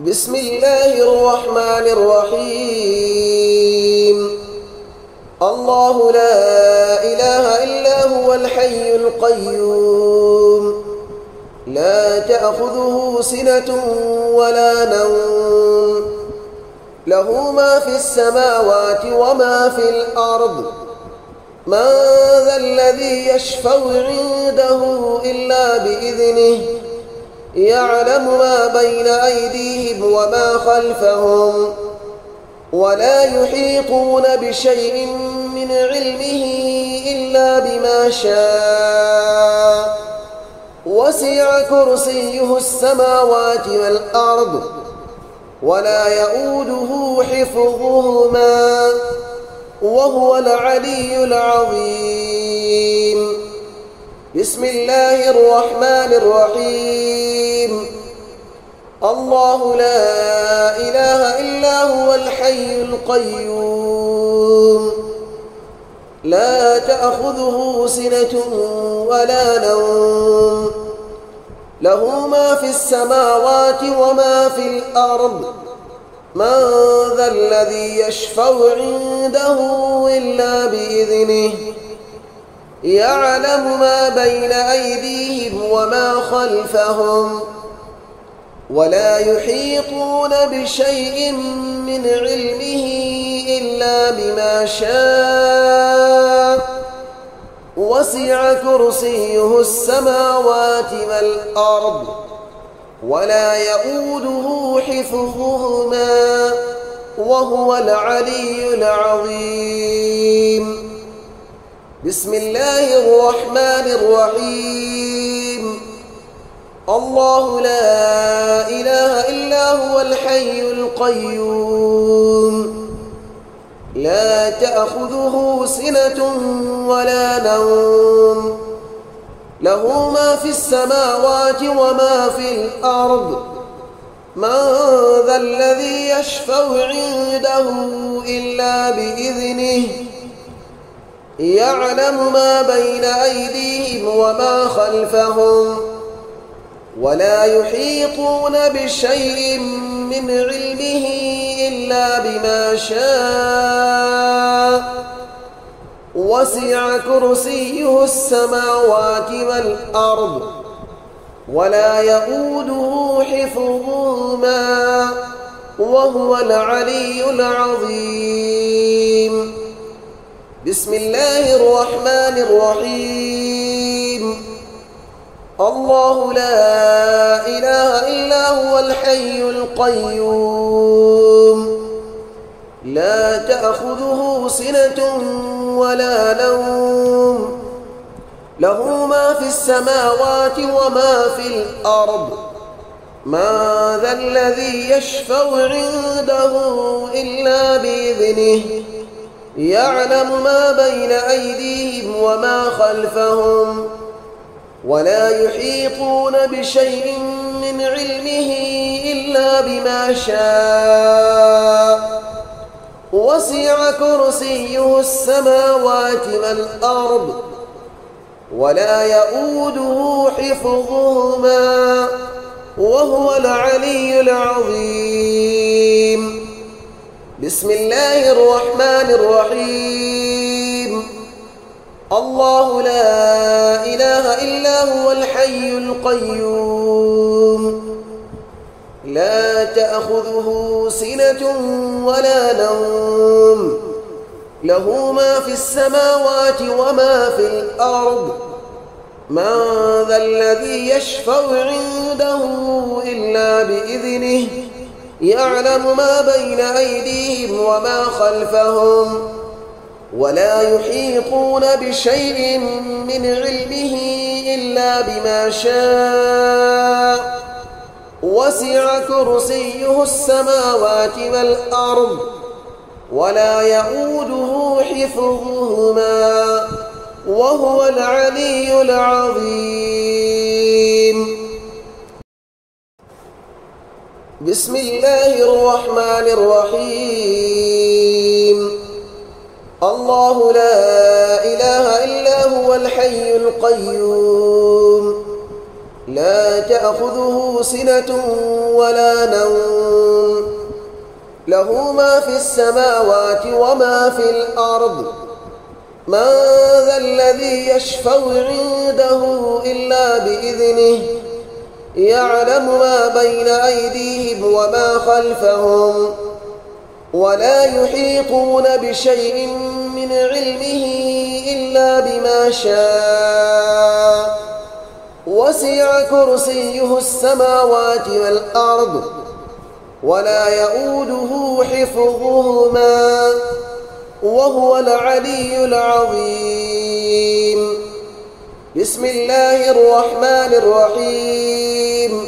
بسم الله الرحمن الرحيم. الله لا إله إلا هو الحي القيوم، لا تأخذه سنة ولا نوم، له ما في السماوات وما في الأرض. من ذا الذي يشفع عنده إلا بإذنه، يعلم ما بين أيديهم وما خلفهم، ولا يحيطون بشيء من علمه إلا بما شاء. وسع كرسيه السماوات والأرض، ولا يؤوده حفظهما، وهو العلي العظيم. بسم الله الرحمن الرحيم. الله لا إله إلا هو الحي القيوم، لا تأخذه سنة ولا نوم، له ما في السماوات وما في الأرض. من ذا الذي يشفع عنده إلا بإذنه، يعلم ما بين أيديهم وما خلفهم، ولا يحيطون بشيء من علمه إلا بما شاء. وسع كرسيه السماوات والأرض، ولا يؤوده حفظهما، وهو العلي العظيم. بسم الله الرحمن الرحيم. الله لا إله إلا هو الحي القيوم، لا تأخذه سنة ولا نوم، له ما في السماوات وما في الأرض. من ذا الذي يشفع عنده إلا بإذنه، يعلم ما بين أيديهم وما خلفهم، ولا يحيطون بشيء من علمه إلا بما شاء. وسع كرسيه السماوات والأرض، ولا يؤوده حفظهما، وهو العلي العظيم. بسم الله الرحمن الرحيم. الله لا إله إلا هو الحي القيوم، لا تأخذه سنة ولا نوم، له ما في السماوات وما في الأرض. من ذا الذي يشفع عنده إلا بإذنه، يعلم ما بين أيديهم وما خلفهم، ولا يحيطون بشيء من علمه إلا بما شاء. وسع كرسيه السماوات والأرض، ولا يؤوده حفظهما، وهو العلي العظيم. بسم الله الرحمن الرحيم. الله لا إله إلا هو الحي القيوم، لا تأخذه سنة ولا نوم، له ما في السماوات وما في الأرض. من ذا الذي يشفع عنده إلا بإذنه، يعلم ما بين أيديهم وما خلفهم، ولا يحيطون بشيء من علمه إلا بما شاء. وسع كرسيه السماوات والأرض، ولا يؤوده حفظهما، وهو العلي العظيم. بسم الله الرحمن الرحيم. الله لا إله إلا هو الحي القيوم، لا تأخذه سنة ولا نوم له ما في السماوات وما في الأرض من ذا الذي يشفع عنده إلا بإذنه يعلم ما بين أيديهم وما خلفهم ولا يحيطون بشيء من علمه إلا بما شاء وسع كرسيه السماوات والأرض ولا يؤوده حفظهما وهو العلي العظيم. بسم الله الرحمن الرحيم.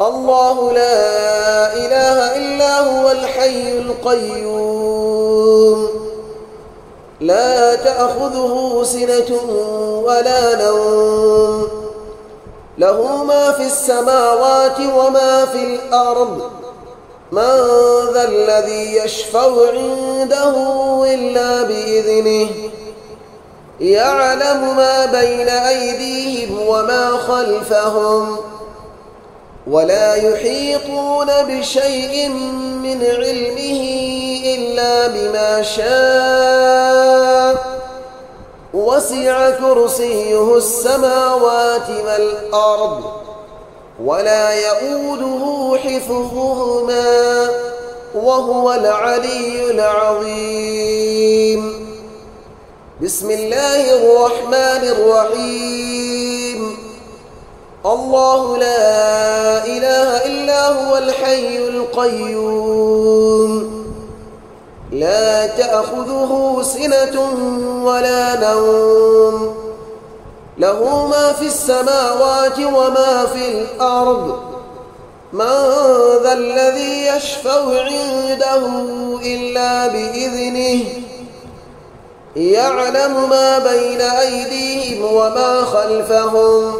الله لا إله إلا هو الحي القيوم لا تأخذه سنة ولا نوم له ما في السماوات وما في الأرض من ذا الذي يشفع عنده إلا بإذنه يعلم ما بين أيديهم وما خلفهم ولا يحيطون بشيء من علمه إلا بما شاء وسع كرسيه السماوات والأرض ولا يؤوده حفظهما وهو العلي العظيم. بسم الله الرحمن الرحيم. الله لا إله إلا هو الحي القيوم لا تأخذه سنة ولا نوم له ما في السماوات وما في الأرض من ذا الذي يشفع عنده إلا بإذنه يعلم ما بين أيديهم وما خلفهم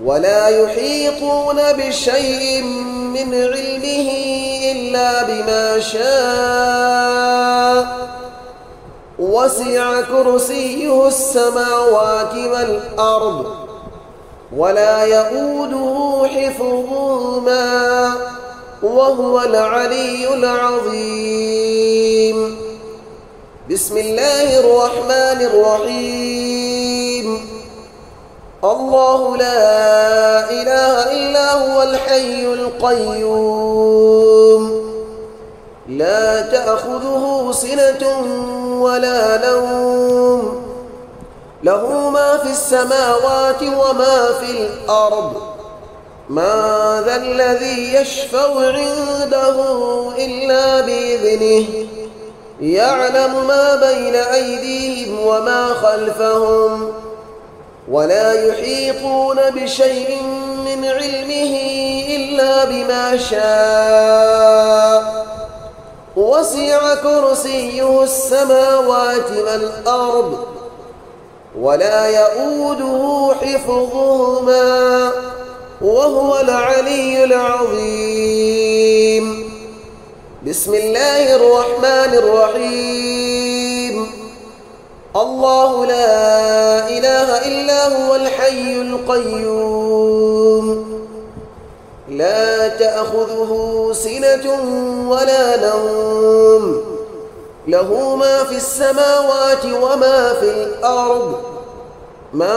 ولا يحيطون بشيء من علمه إلا بما شاء وسع كرسيه السماوات والأرض ولا يؤوده حفظهما وهو العلي العظيم. بسم الله الرحمن الرحيم. الله لا إله إلا هو الحي القيوم لا تأخذه سنة ولا نوم له ما في السماوات وما في الأرض من ذا الذي يشفع عنده إلا بإذنه يعلم ما بين أيديهم وما خلفهم ولا يحيطون بشيء من علمه إلا بما شاء وسع كرسيه السماوات والأرض ولا يؤوده حفظهما وهو العلي العظيم. بسم الله الرحمن الرحيم. الله لا إله إلا هو الحي القيوم لا تأخذه سنة ولا نوم له ما في السماوات وما في الأرض من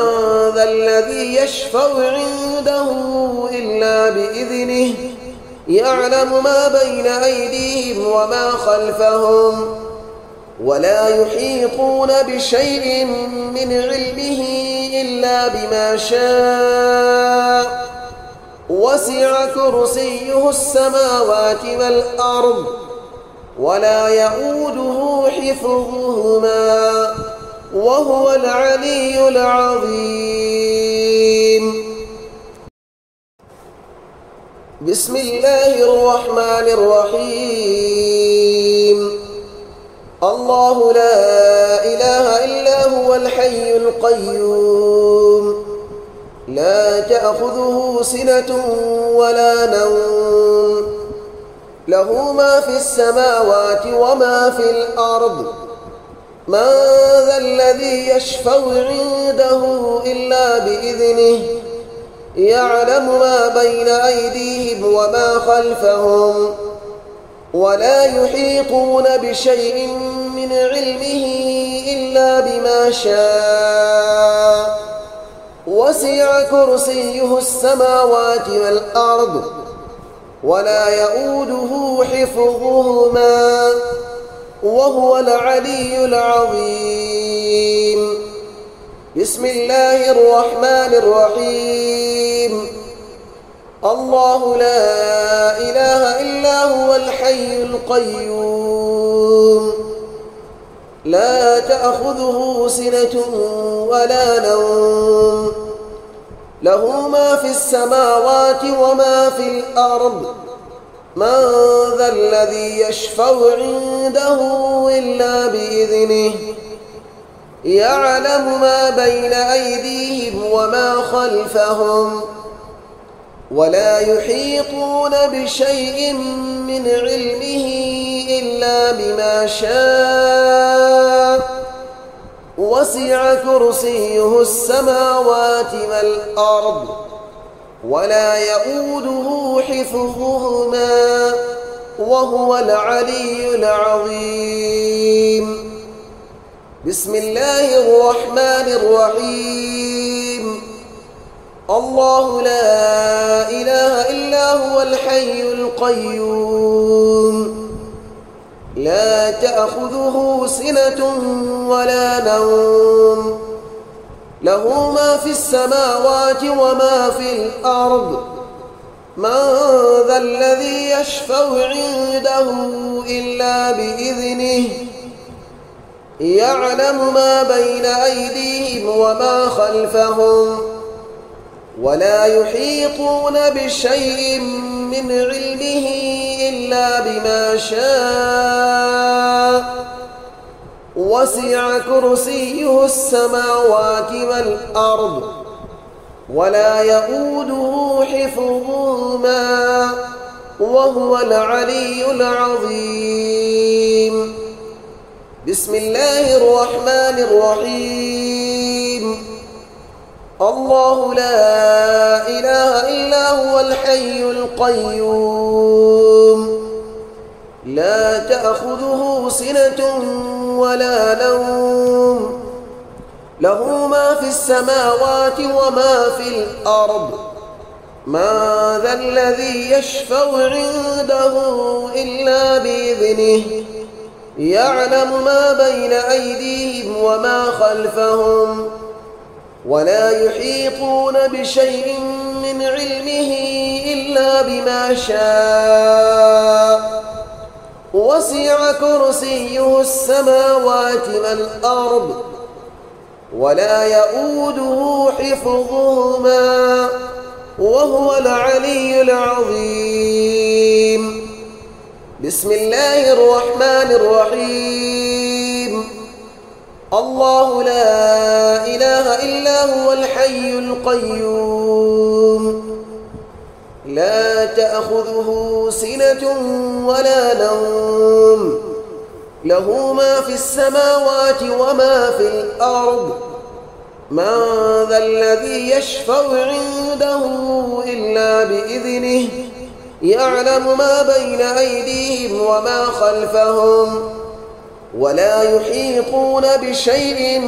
ذا الذي يشفع عنده إلا بإذنه يعلم ما بين أيديهم وما خلفهم ولا يحيطون بشيء من علمه إلا بما شاء وسع كرسيه السماوات والأرض ولا يؤوده حفظهما وهو العلي العظيم. بسم الله الرحمن الرحيم. الله لا إله إلا هو الحي القيوم لا تأخذه سنة ولا نوم له ما في السماوات وما في الأرض من ذا الذي يشفع عنده إلا بإذنه يعلم ما بين أيديهم وما خلفهم ولا يحيطون بشيء من علمه إلا بما شاء وسع كرسيه السماوات والأرض ولا يؤوده حفظهما وهو العلي العظيم. بسم الله الرحمن الرحيم. الله لا إله إلا هو الحي القيوم لا تأخذه سنة ولا نوم له ما في السماوات وما في الأرض من ذا الذي يشفع عنده إلا بإذنه يعلم ما بين أيديهم وما خلفهم ولا يحيطون بشيء من علمه إلا بما شاء وسع كرسيه السماوات والأرض ولا يؤوده حفظهما وهو العلي العظيم. بسم الله الرحمن الرحيم. الله لا إله إلا هو الحي القيوم لا تأخذه سنة ولا نوم له ما في السماوات وما في الأرض من ذا الذي يشفع عنده إلا بإذنه يعلم ما بين أيديهم وما خلفهم ولا يحيطون بشيء من علمه إلا بما شاء وسع كرسيه السماوات والأرض ولا يؤوده حفظهما وهو العلي العظيم. بسم الله الرحمن الرحيم. الله لا إله إلا هو الحي القيوم لا تأخذه سنة ولا نوم له ما في السماوات وما في الأرض من ذا الذي يشفع عنده إلا بإذنه يعلم ما بين أيديهم وما خلفهم ولا يحيطون بشيء من علمه إلا بما شاء وسع كرسيه السماوات والأرض ولا يؤوده حفظهما وهو العلي العظيم. بسم الله الرحمن الرحيم. الله لا إله إلا هو الحي القيوم لا تأخذه سنة ولا نوم له ما في السماوات وما في الأرض من ذا الذي يشفع عنده إلا بإذنه يعلم ما بين أيديهم وما خلفهم ولا يحيطون بشيء